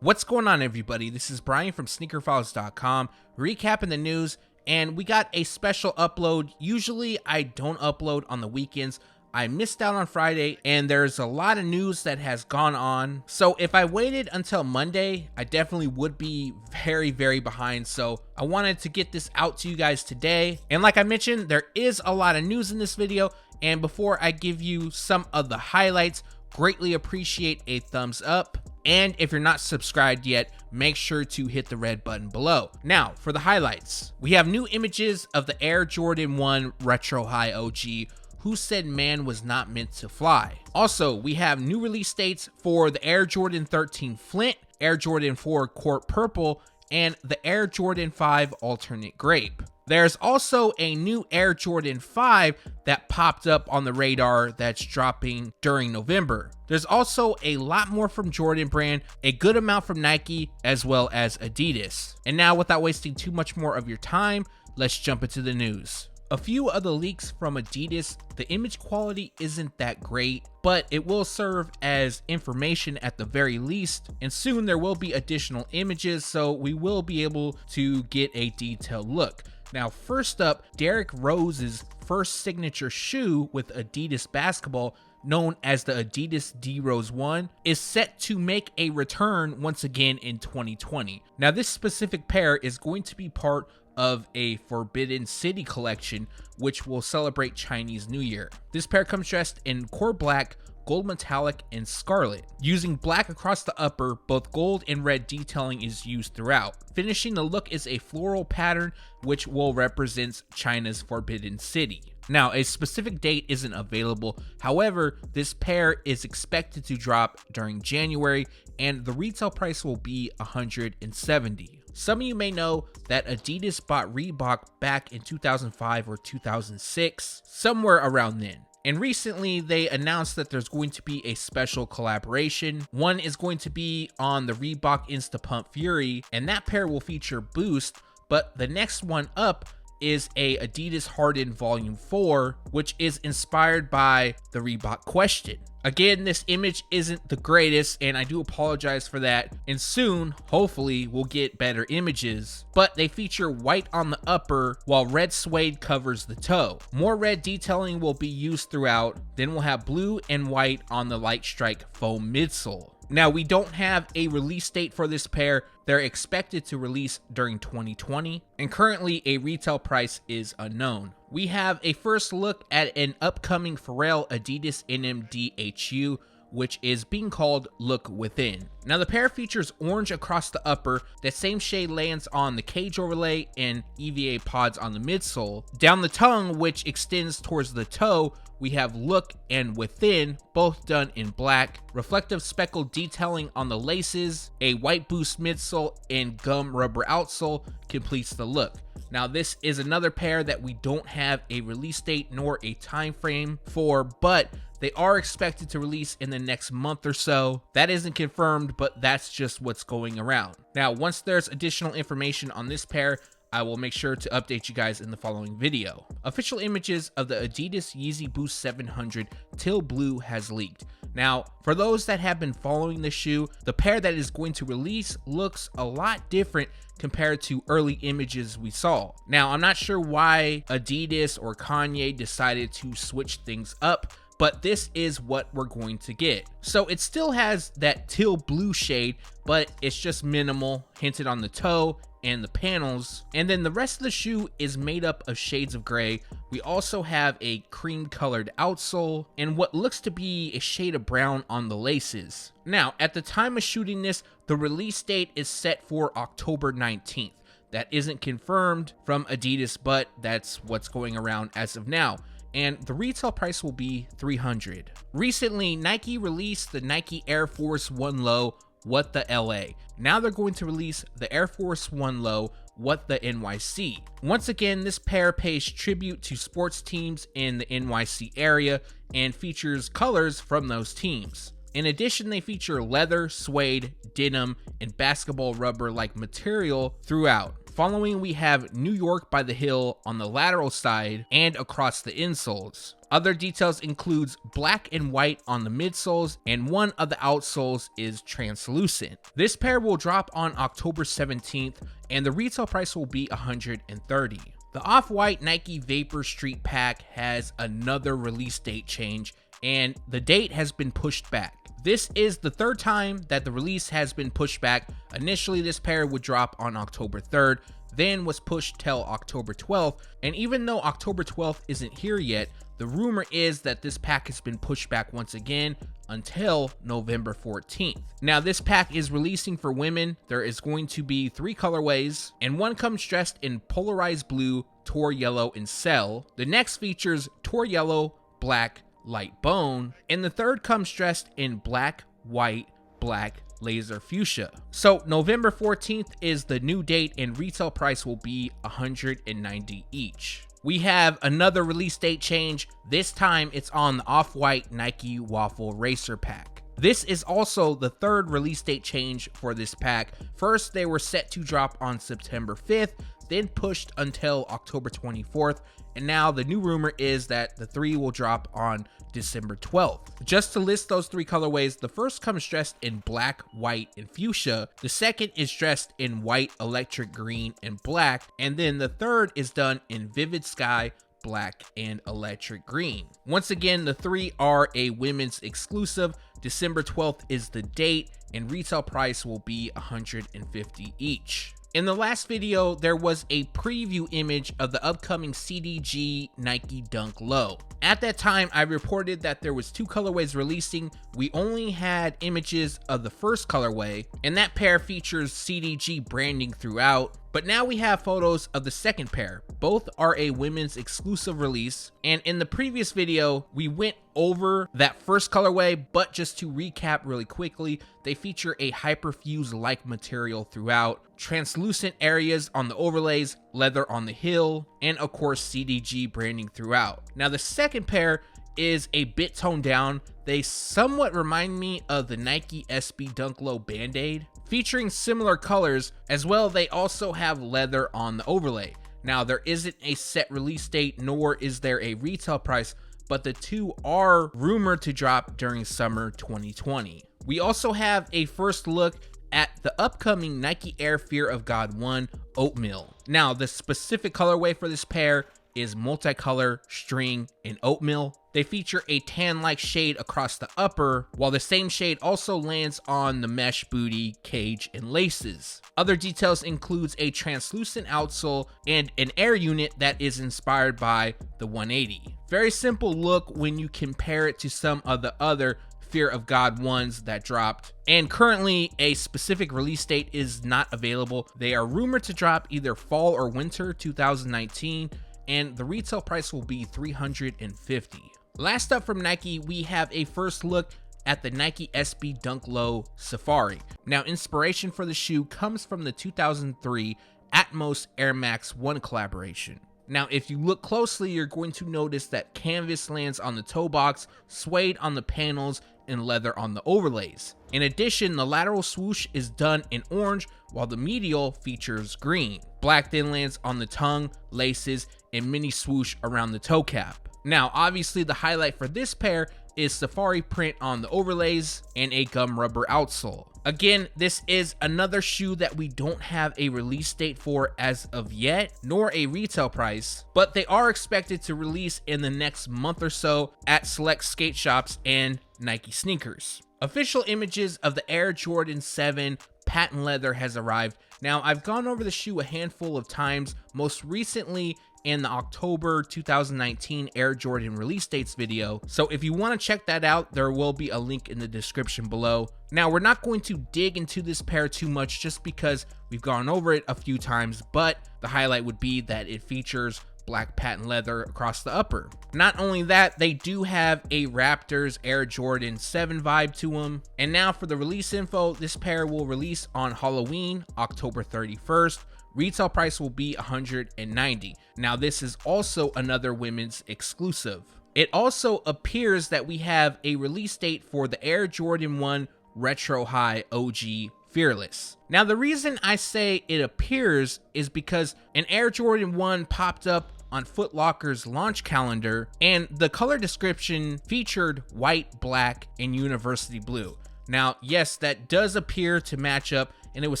What's going on, everybody? This is Brian from SneakerFiles.com, recapping the news, and we got a special upload. Usually I don't upload on the weekends. I missed out on Friday, and there's a lot of news that has gone on. So if I waited until Monday, I definitely would be very behind. So I wanted to get this out to you guys today. And like I mentioned, there is a lot of news in this video. And before I give you some of the highlights, greatly appreciate a thumbs up. And if you're not subscribed yet, make sure to hit the red button below. Now, for the highlights, we have new images of the Air Jordan 1 Retro High OG, who said man was not meant to fly. Also, we have new release dates for the Air Jordan 13 Flint, Air Jordan 4 Court Purple, and the Air Jordan 5 Alternate Grape. There's also a new Air Jordan 5 that popped up on the radar that's dropping during November. There's also a lot more from Jordan brand, a good amount from Nike, as well as Adidas. And now, without wasting too much more of your time, let's jump into the news. A few of the leaks from Adidas, the image quality isn't that great, but it will serve as information at the very least, and soon there will be additional images, so we will be able to get a detailed look. Now, first up, Derrick Rose's first signature shoe with Adidas basketball, known as the Adidas D Rose 1, is set to make a return once again in 2020. Now, this specific pair is going to be part of a Forbidden City collection, which will celebrate Chinese New Year. This pair comes dressed in core black, gold metallic, and scarlet. Using black across the upper, both gold and red detailing is used throughout. Finishing the look is a floral pattern, which will represent China's Forbidden City. Now, a specific date isn't available. However, this pair is expected to drop during January, and the retail price will be $170. Some of you may know that Adidas bought Reebok back in 2005 or 2006, somewhere around then. And recently they announced that there's going to be a special collaboration. One is going to be on the Reebok Instapump Fury, and that pair will feature Boost, but the next one up is a Adidas Harden Volume 4, which is inspired by the Reebok Question. Again, this image isn't the greatest, and I do apologize for that, and soon, hopefully, we'll get better images, but they feature white on the upper, while red suede covers the toe. More red detailing will be used throughout, then we'll have blue and white on the light strike foam midsole. Now, we don't have a release date for this pair. They're expected to release during 2020, and currently a retail price is unknown. We have a first look at an upcoming Pharrell Adidas NMD Hu, which is being called Look Within. Now, the pair features orange across the upper. That same shade lands on the cage overlay and EVA pods on the midsole. Down the tongue, which extends towards the toe, we have Look and Within, both done in black. Reflective speckled detailing on the laces, a white boost midsole, and gum rubber outsole completes the look. Now, this is another pair that we don't have a release date nor a time frame for, but they are expected to release in the next month or so. That isn't confirmed, but that's just what's going around. Now, once there's additional information on this pair, I will make sure to update you guys in the following video. Official images of the Adidas Yeezy Boost 700 Teal Blue has leaked. Now, for those that have been following the shoe, the pair that is going to release looks a lot different compared to early images we saw. Now, I'm not sure why Adidas or Kanye decided to switch things up, but this is what we're going to get. So it still has that teal blue shade, but it's just minimal, hinted on the toe and the panels, and then the rest of the shoe is made up of shades of gray. We also have a cream colored outsole and what looks to be a shade of brown on the laces. Now, at the time of shooting this, the release date is set for October 19th. That isn't confirmed from Adidas, but that's what's going around as of now. And the retail price will be $300. Recently, Nike released the Nike Air Force 1 Low What The LA. Now they're going to release the Air Force 1 Low What The NYC. Once again, this pair pays tribute to sports teams in the NYC area and features colors from those teams. In addition, they feature leather, suede, denim, and basketball rubber-like material throughout. Following, we have New York by the Hill on the lateral side and across the insoles. Other details includes black and white on the midsoles, and one of the outsoles is translucent. This pair will drop on October 17th, and the retail price will be $130. The Off-White Nike Vapor Street Pack has another release date change, and the date has been pushed back. This is the third time that the release has been pushed back. Initially, this pair would drop on October 3rd, then was pushed till October 12th, and even though October 12th isn't here yet, the rumor is that this pack has been pushed back once again until November 14th. Now, this pack is releasing for women. There is going to be 3 colorways, and one comes dressed in polarized blue, Tor Yellow, and Cell. The next features Tor Yellow, black, light bone, and the third comes dressed in black, white, black, laser fuchsia. So November 14th is the new date, and retail price will be $190 each. We have another release date change. This time it's on the Off-White Nike Waffle Racer Pack. This is also the third release date change for this pack. First, they were set to drop on September 5th, then pushed until October 24th, and now the new rumor is that the 3 will drop on December 12th. Just to list those 3 colorways, the first comes dressed in black, white, and fuchsia. The second is dressed in white, electric green, and black. And then the third is done in vivid sky, black, and electric green. Once again, the 3 are a women's exclusive. December 12th is the date, and retail price will be $150 each. In the last video, there was a preview image of the upcoming CDG Nike Dunk Low. At that time, I reported that there was 2 colorways releasing. We only had images of the first colorway, and that pair features CDG branding throughout. But now we have photos of the second pair. Both are a women's exclusive release, and in the previous video, we went over that first colorway, but just to recap really quickly, they feature a hyperfuse-like material throughout, translucent areas on the overlays, leather on the heel, and of course CDG branding throughout. Now the second pair is a bit toned down. They somewhat remind me of the Nike SB Dunk Low Band-Aid, featuring similar colors as well. They also have leather on the overlay. Now there isn't a set release date, nor is there a retail price, but the 2 are rumored to drop during summer 2020. We also have a first look at the upcoming Nike Air Fear of God 1 Oatmeal. Now the specific colorway for this pair is multicolor, string, and oatmeal. They feature a tan-like shade across the upper, while the same shade also lands on the mesh booty, cage, and laces. Other details includes a translucent outsole and an air unit that is inspired by the 180. Very simple look when you compare it to some of the other Fear of God ones that dropped, and currently a specific release date is not available. They are rumored to drop either fall or winter 2019, and the retail price will be $350. Last up from Nike, we have a first look at the Nike SB Dunk Low Safari. Now, inspiration for the shoe comes from the 2003 Atmos Air Max 1 collaboration. Now, if you look closely, you're going to notice that canvas lands on the toe box, suede on the panels, and leather on the overlays. In addition, the lateral swoosh is done in orange, while the medial features green. Black then lands on the tongue, laces, and mini swoosh around the toe cap. Now, obviously, the highlight for this pair is safari print on the overlays and a gum rubber outsole. Again, this is another shoe that we don't have a release date for as of yet, nor a retail price, but they are expected to release in the next month or so at select skate shops and Nike sneakers. Official images of the Air Jordan 7 patent leather has arrived. Now, I've gone over the shoe a handful of times, most recently in the October 2019 Air Jordan release dates video. So if you want to check that out, there will be a link in the description below. Now, we're not going to dig into this pair too much just because we've gone over it a few times, but the highlight would be that it features black patent leather across the upper. Not only that, they do have a Raptors Air Jordan 7 vibe to them. And now for the release info, this pair will release on Halloween, October 31st. Retail price will be $190. Now, this is also another women's exclusive. It also appears that we have a release date for the Air Jordan 1 Retro High OG Fearless. Now, the reason I say it appears is because an Air Jordan 1 popped up on Foot Locker's launch calendar, and the color description featured white, black, and university blue. Now, yes, that does appear to match up, and it was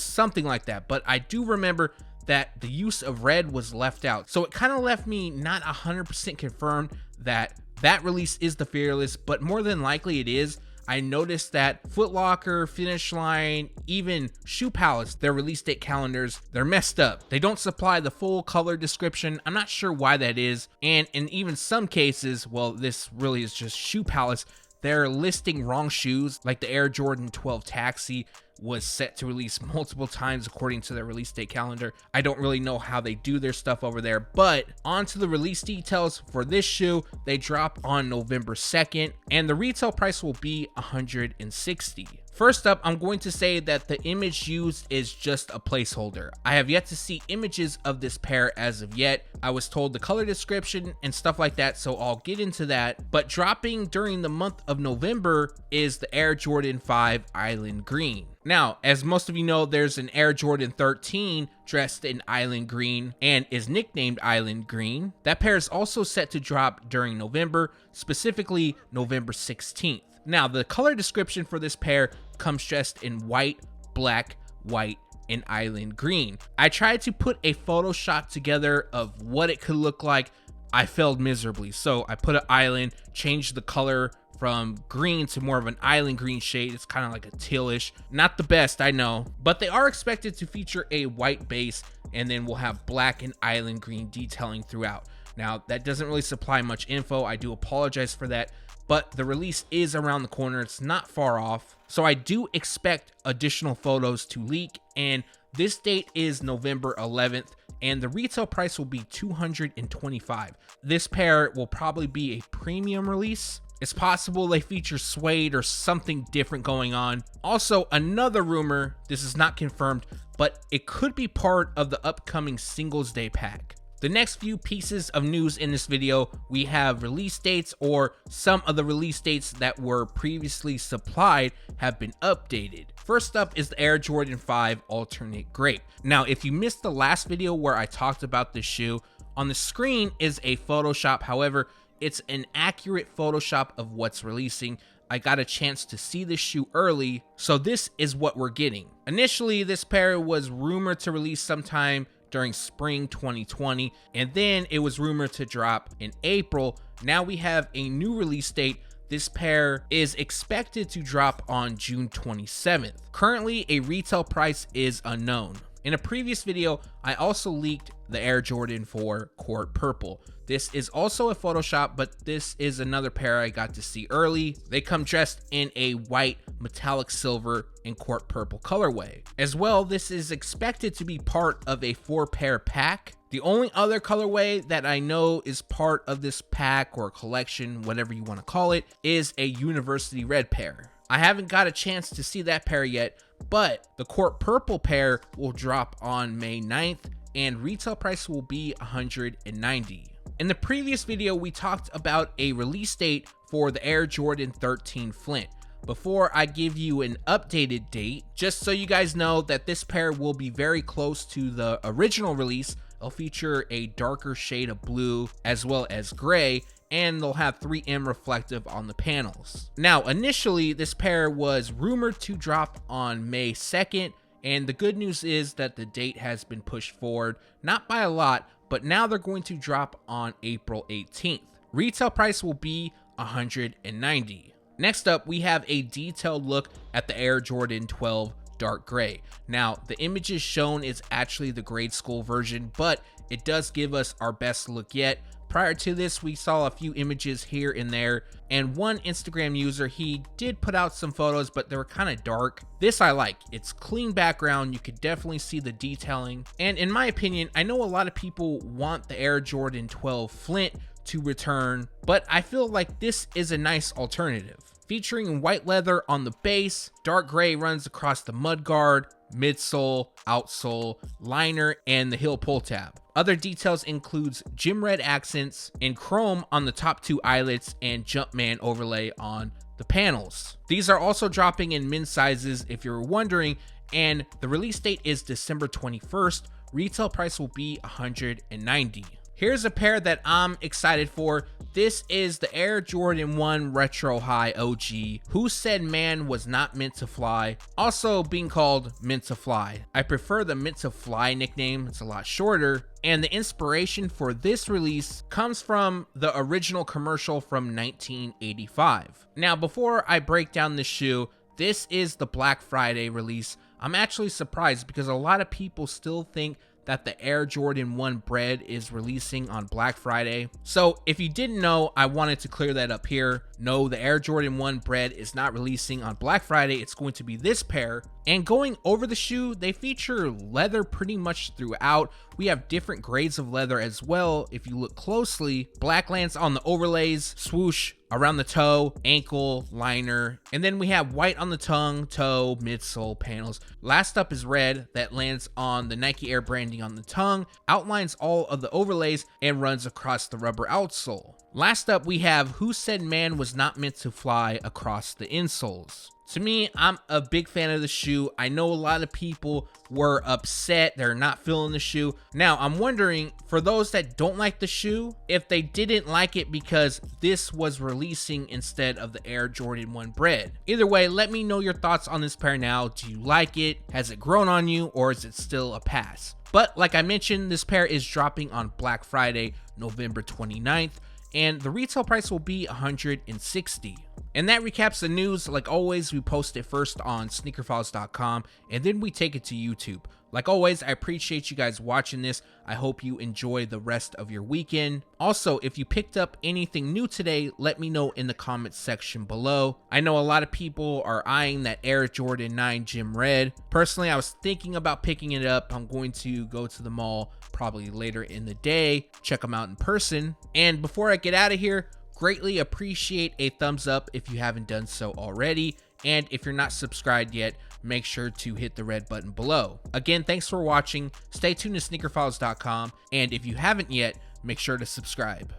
something like that, but I do remember that the use of red was left out. So it kind of left me not 100% confirmed that that release is the Fearless, but more than likely it is. I noticed that Foot Locker, Finish Line, even Shoe Palace, their release date calendars, they're messed up. They don't supply the full color description. I'm not sure why that is. And in even some cases, well, this really is just Shoe Palace, they're listing wrong shoes, like the Air Jordan 12 Taxi was set to release multiple times according to their release date calendar. I don't really know how they do their stuff over there, but on to the release details for this shoe. They drop on November 2nd, and the retail price will be $160. First up, I'm going to say that the image used is just a placeholder. I have yet to see images of this pair as of yet. I was told the color description and stuff like that, so I'll get into that. But dropping during the month of November is the Air Jordan 5 Island Green. Now, as most of you know, there's an Air Jordan 13 dressed in Island Green and is nicknamed Island Green. That pair is also set to drop during November, specifically November 16th. Now, the color description for this pair comes dressed in white, black, white, and island green. I tried to put a Photoshop together of what it could look like. I failed miserably. So I put an island, changed the color from green to more of an island green shade. It's kind of like a tealish. Not the best, I know, but they are expected to feature a white base, and then we'll have black and island green detailing throughout. Now, that doesn't really supply much info. I do apologize for that, but the release is around the corner. It's not far off. So I do expect additional photos to leak, and this date is November 11th, and the retail price will be $225. This pair will probably be a premium release. It's possible they feature suede or something different going on. Also, another rumor, this is not confirmed, but it could be part of the upcoming Singles Day pack. The next few pieces of news in this video, we have release dates, or some of the release dates that were previously supplied have been updated. First up is the Air Jordan 5 Alternate Grape. Now, if you missed the last video where I talked about this shoe, on the screen is a Photoshop. However, it's an accurate Photoshop of what's releasing. I got a chance to see this shoe early, so this is what we're getting. Initially, this pair was rumored to release sometime during spring 2020, and then it was rumored to drop in April. Now we have a new release date. This pair is expected to drop on June 27th. Currently, a retail price is unknown. In a previous video, I also leaked the Air Jordan 4 Court Purple. This is also a Photoshop, but this is another pair I got to see early. They come dressed in a white, metallic silver, and Court Purple colorway. As well, this is expected to be part of a 4-pair pack. The only other colorway that I know is part of this pack or collection, whatever you want to call it, is a University Red pair. I haven't got a chance to see that pair yet, but the Court Purple pair will drop on May 9th, and retail price will be $190. In the previous video, we talked about a release date for the Air Jordan 13 Flint. Before I give you an updated date, just so you guys know that this pair will be very close to the original release. It'll feature a darker shade of blue as well as gray, and they'll have 3M reflective on the panels. Now, initially, this pair was rumored to drop on May 2nd, and the good news is that the date has been pushed forward, not by a lot, but now they're going to drop on April 18th. Retail price will be $190. Next up, we have a detailed look at the Air Jordan 12 Dark Gray. Now, the images shown is actually the grade school version, but it does give us our best look yet. Prior to this, we saw a few images here and there, and one Instagram user, he did put out some photos, but they were kind of dark. This I like. It's clean background. You could definitely see the detailing. And in my opinion, I know a lot of people want the Air Jordan 12 Flint to return, but I feel like this is a nice alternative. Featuring white leather on the base, dark gray runs across the mudguard, midsole, outsole, liner, and the heel pull tab. Other details includes gym red accents and chrome on the top 2 eyelets and Jumpman overlay on the panels. These are also dropping in men's sizes if you're wondering, and the release date is December 21st. Retail price will be $190. Here's a pair that I'm excited for. This is the Air Jordan 1 Retro High OG. Who said man was not meant to fly? Also being called Meant to Fly. I prefer the Meant to Fly nickname. It's a lot shorter. And the inspiration for this release comes from the original commercial from 1985. Now, before I break down the shoe, this is the Black Friday release. I'm actually surprised because a lot of people still think that the Air Jordan 1 bread is releasing on Black Friday. So if you didn't know, I wanted to clear that up here. No, the Air Jordan 1 bread is not releasing on Black Friday. It's going to be this pair. And going over the shoe, they feature leather pretty much throughout. We have different grades of leather as well. If you look closely, black lands on the overlays, swoosh around the toe, ankle, liner, and then we have white on the tongue, toe, midsole panels. Last up is red that lands on the Nike Air branding on the tongue, outlines all of the overlays, and runs across the rubber outsole. Last up, we have Who Said Man Was Not Meant to Fly across the insoles. To me, I'm a big fan of the shoe. I know a lot of people were upset. They're not feeling the shoe. Now, I'm wondering, for those that don't like the shoe, if they didn't like it because this was releasing instead of the Air Jordan 1 bread. Either way, let me know your thoughts on this pair now. Do you like it? Has it grown on you, or is it still a pass? But like I mentioned, this pair is dropping on Black Friday, November 29th. And the retail price will be $160. And that recaps the news. Like always, we post it first on SneakerFiles.com, and then we take it to YouTube. Like always, I appreciate you guys watching this. I hope you enjoy the rest of your weekend. Also, if you picked up anything new today, let me know in the comments section below. I know a lot of people are eyeing that Air Jordan 9 Gym Red. Personally, I was thinking about picking it up. I'm going to go to the mall probably later in the day, check them out in person. And before I get out of here, greatly appreciate a thumbs up if you haven't done so already. And if you're not subscribed yet, make sure to hit the red button below. Again, thanks for watching. Stay tuned to SneakerFiles.com. And if you haven't yet, make sure to subscribe.